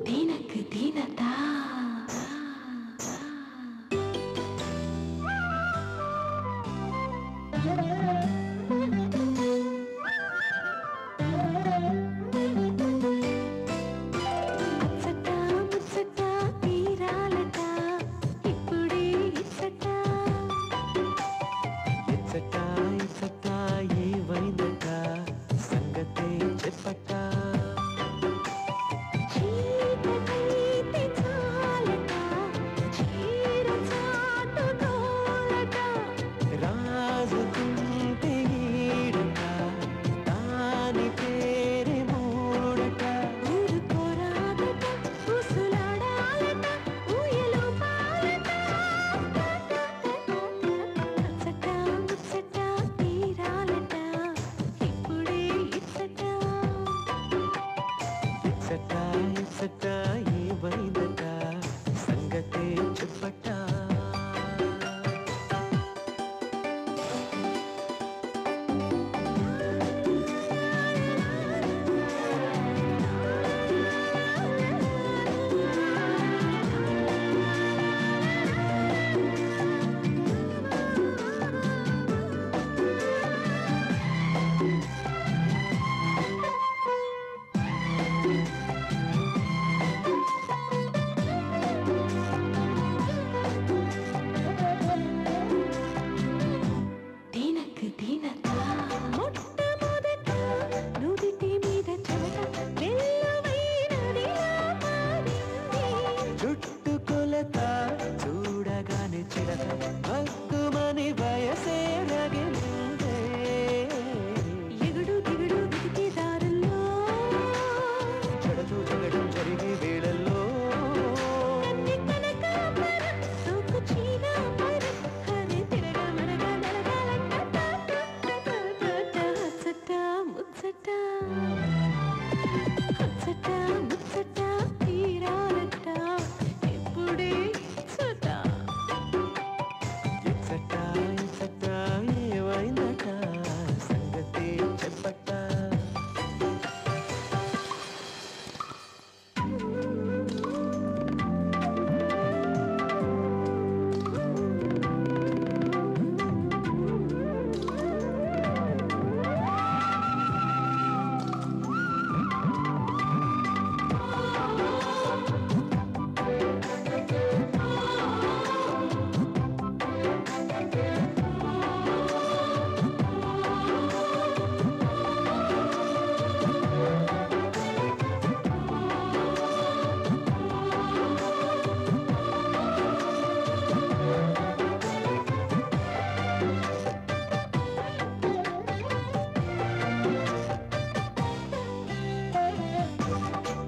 దీనకు దీనత అచ్చట ముచ్చట తీరాలట ఇప్పుడే ఇచ్చట ఇచ్చట ఇచ్చట ఏవైందట సంగతే చెప్పట చీకటైతే చాలట చీర చాటు తోలట రాజుకుంటే ఈడట దాని పేరే మూడట ఊరుకోరాదట ఉసులాడాలట ఊయలు పాలట అచ్చట ముచ్చట తీరాలట ఇప్పుడే ఇచ్చట ఇచ్చట ఇచ్చట ఏవైందట సంగతే చెప్పట దీనకు దీనత మొట్టమొదట నుదిటి మీద చెమట వెల్లవైనదిలా మారింది చుట్టుకొలత చూడగానే చిడత హక్కుమని వయసే రగిలిందే ఎగుడు దిగుడు వెతికే దారుల్లో చెడతో జగడం జరిగే వేళల్లో కన్ని కనకాంబరం సోకు చీనాంబరం హరి తిరగమరగ నరగాలంట అచ్చట ముచ్చట అచ్చట ముచ్చట తీరాలట ఎప్పుడే ఇచ్చట ఇచ్చట ఇచ్చట ఏవైందట సంగతే చెప్పట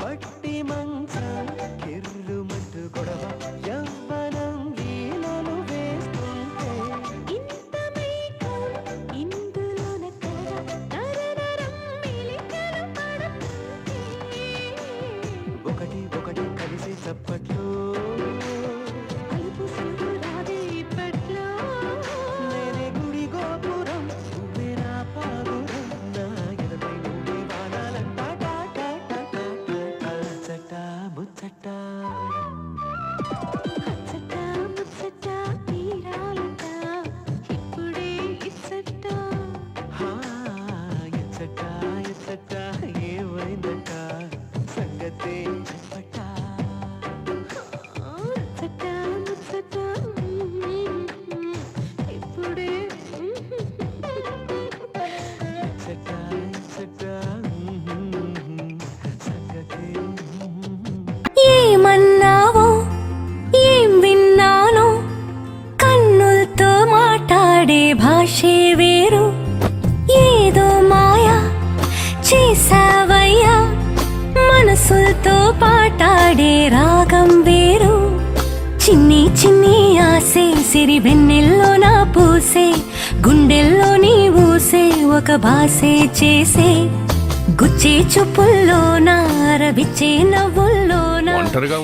పట్టి మంచం కిర్రుమంటూ గొడవ యవ్వనం లీలలు వేస్తుంటే ఇంత మైకం ఇందులోన కలగ నరనరం మెలికలు పడుతుంటే ఒకటి ఒకటి కలిసి చప్పట్లు అలుపు సులువు రాదే ఇప్పట్లో నేనే గుడి గోపురం నువ్వే నా పావురం నా ఎదపై నువ్వే వాడాలంట అచ్చట ముచ్చట అచ్చట ముచ్చట తీరాలట ఇప్పుడే ఇచ్చట హా, ఇచ్చట ఇచ్చట ఏవైందట సంగతే చెప్పట అచ్చట ముచ్చట ఇప్పుడే ఇచ్చట ఇచ్చట సంగతే ఏమన్నావో ఏం విన్నానో కన్నులతో మాట్లాడే భాషే వేరు ఏదో మాయా చేసావయ్యా మనసులతో పాటాడే రాగం వేరు చిన్ని చిన్ని ఆసే సిరి వెన్నెల్లో నా పూసే గుండెల్లో నీ ఊసే ఒక భాసే చేసే గుచ్చే చూపుల్లోనా రవిచ్చే నవ్వుల్లోనా